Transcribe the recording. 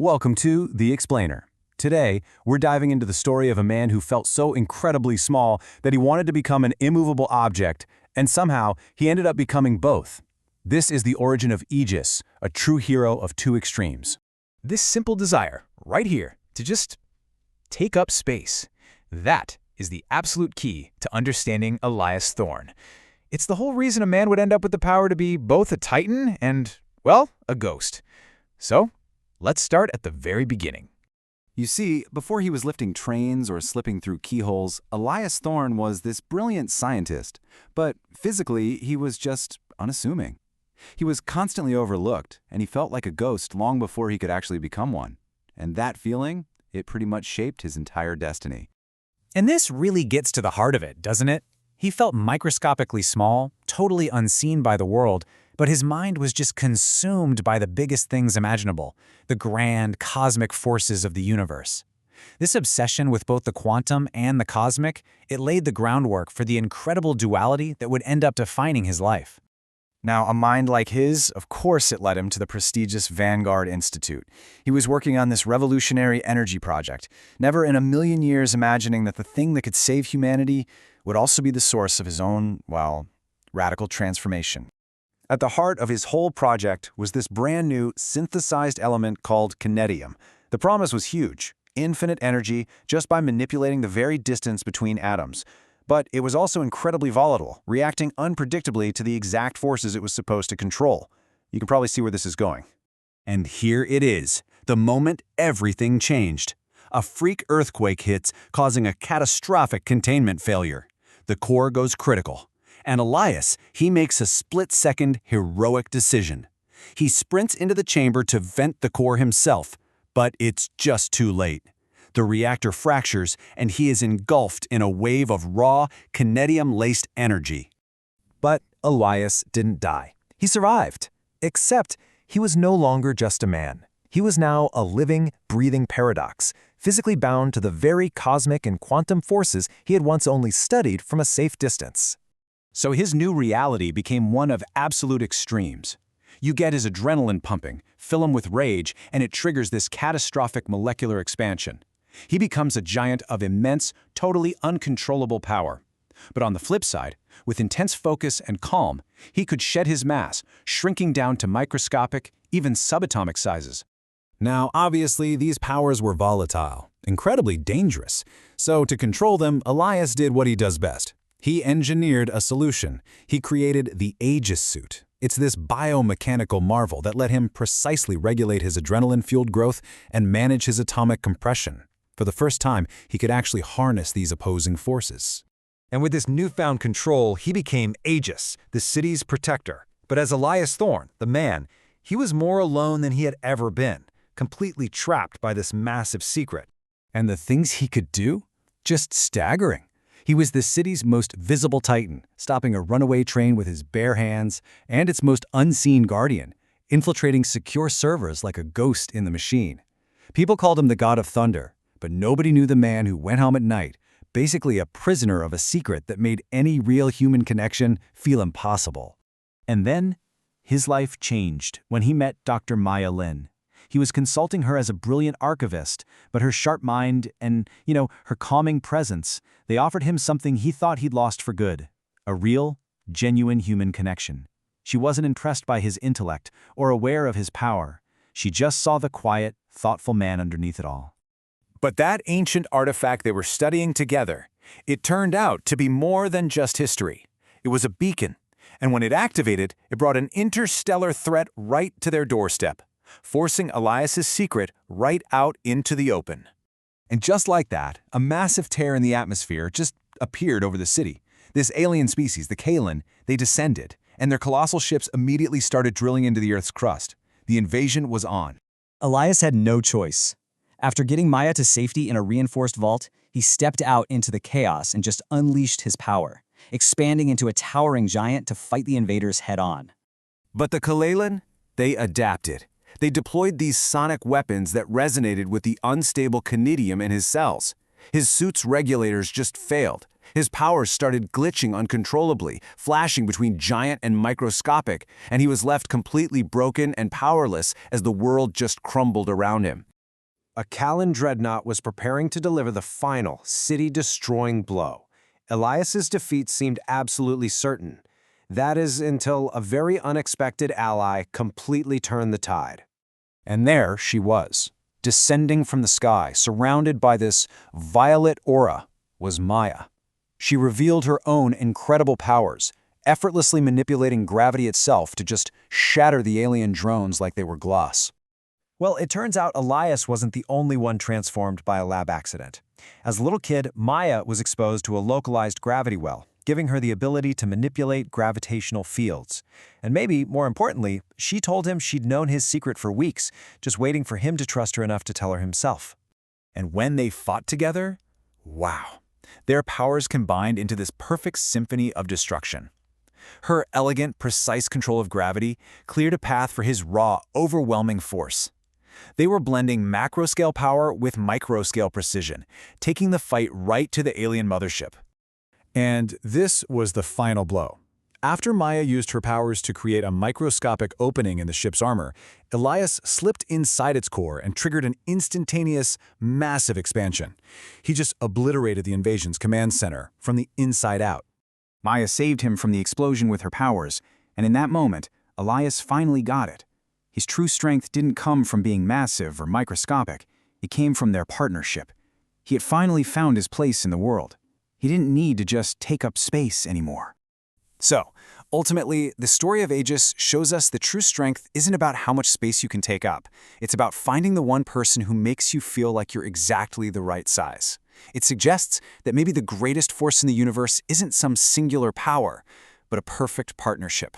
Welcome to The Explainer. Today, we're diving into the story of a man who felt so incredibly small that he wanted to become an immovable object, and somehow he ended up becoming both. This is the origin of Aegis, a true hero of two extremes. This simple desire, right here, to just take up space. That is the absolute key to understanding Elias Thorne. It's the whole reason a man would end up with the power to be both a titan and, well, a ghost. So, let's start at the very beginning. You see, before he was lifting trains or slipping through keyholes, Elias Thorne was this brilliant scientist, but physically he was just unassuming. He was constantly overlooked, and he felt like a ghost long before he could actually become one. And that feeling, it pretty much shaped his entire destiny. And this really gets to the heart of it, doesn't it? He felt microscopically small, totally unseen by the world, but his mind was just consumed by the biggest things imaginable, the grand cosmic forces of the universe. This obsession with both the quantum and the cosmic, it laid the groundwork for the incredible duality that would end up defining his life. Now, a mind like his, of course it led him to the prestigious Vanguard Institute. He was working on this revolutionary energy project, never in a million years imagining that the thing that could save humanity would also be the source of his own, well, radical transformation. At the heart of his whole project was this brand new synthesized element called kinetium. The promise was huge, infinite energy just by manipulating the very distance between atoms. But it was also incredibly volatile, reacting unpredictably to the exact forces it was supposed to control. You can probably see where this is going. And here it is, the moment everything changed. A freak earthquake hits, causing a catastrophic containment failure. The core goes critical. And Elias, he makes a split-second, heroic decision. He sprints into the chamber to vent the core himself, but it's just too late. The reactor fractures, and he is engulfed in a wave of raw, kinetium-laced energy. But Elias didn't die. He survived. Except he was no longer just a man. He was now a living, breathing paradox, physically bound to the very cosmic and quantum forces he had once only studied from a safe distance. So his new reality became one of absolute extremes. You get his adrenaline pumping, fill him with rage, and it triggers this catastrophic molecular expansion. He becomes a giant of immense, totally uncontrollable power. But on the flip side, with intense focus and calm, he could shed his mass, shrinking down to microscopic, even subatomic sizes. Now, obviously, these powers were volatile, incredibly dangerous. So to control them, Elias did what he does best. He engineered a solution. He created the Aegis suit. It's this biomechanical marvel that let him precisely regulate his adrenaline-fueled growth and manage his atomic compression. For the first time, he could actually harness these opposing forces. And with this newfound control, he became Aegis, the city's protector. But as Elias Thorne, the man, he was more alone than he had ever been, completely trapped by this massive secret. And the things he could do? Just staggering. He was the city's most visible titan, stopping a runaway train with his bare hands, and its most unseen guardian, infiltrating secure servers like a ghost in the machine. People called him the God of Thunder, but nobody knew the man who went home at night, basically a prisoner of a secret that made any real human connection feel impossible. And then, his life changed when he met Dr. Maya Lin. He was consulting her as a brilliant archivist, but her sharp mind and, her calming presence, they offered him something he thought he'd lost for good, a real, genuine human connection. She wasn't impressed by his intellect or aware of his power. She just saw the quiet, thoughtful man underneath it all. But that ancient artifact they were studying together, it turned out to be more than just history. It was a beacon, and when it activated, it brought an interstellar threat right to their doorstep, forcing Elias's secret right out into the open. And just like that, a massive tear in the atmosphere just appeared over the city. This alien species, the Kalan, they descended, and their colossal ships immediately started drilling into the Earth's crust. The invasion was on. Elias had no choice. After getting Maya to safety in a reinforced vault, he stepped out into the chaos and just unleashed his power, expanding into a towering giant to fight the invaders head-on. But the Kalalan, they adapted. They deployed these sonic weapons that resonated with the unstable kinetium in his cells. His suit's regulators just failed. His powers started glitching uncontrollably, flashing between giant and microscopic, and he was left completely broken and powerless as the world just crumbled around him. A Callan dreadnought was preparing to deliver the final, city-destroying blow. Elias's defeat seemed absolutely certain. That is until a very unexpected ally completely turned the tide. And there she was, descending from the sky, surrounded by this violet aura, was Maya. She revealed her own incredible powers, effortlessly manipulating gravity itself to just shatter the alien drones like they were glass. Well, it turns out Elias wasn't the only one transformed by a lab accident. As a little kid, Maya was exposed to a localized gravity well, giving her the ability to manipulate gravitational fields. And maybe, more importantly, she told him she'd known his secret for weeks, just waiting for him to trust her enough to tell her himself. And when they fought together, wow, their powers combined into this perfect symphony of destruction. Her elegant, precise control of gravity cleared a path for his raw, overwhelming force. They were blending macro-scale power with micro-scale precision, taking the fight right to the alien mothership. And this was the final blow. After Maya used her powers to create a microscopic opening in the ship's armor, Elias slipped inside its core and triggered an instantaneous, massive expansion. He just obliterated the invasion's command center from the inside out. Maya saved him from the explosion with her powers, and in that moment, Elias finally got it. His true strength didn't come from being massive or microscopic. It came from their partnership. He had finally found his place in the world. He didn't need to just take up space anymore. So, ultimately, the story of Aegis shows us that true strength isn't about how much space you can take up. It's about finding the one person who makes you feel like you're exactly the right size. It suggests that maybe the greatest force in the universe isn't some singular power, but a perfect partnership.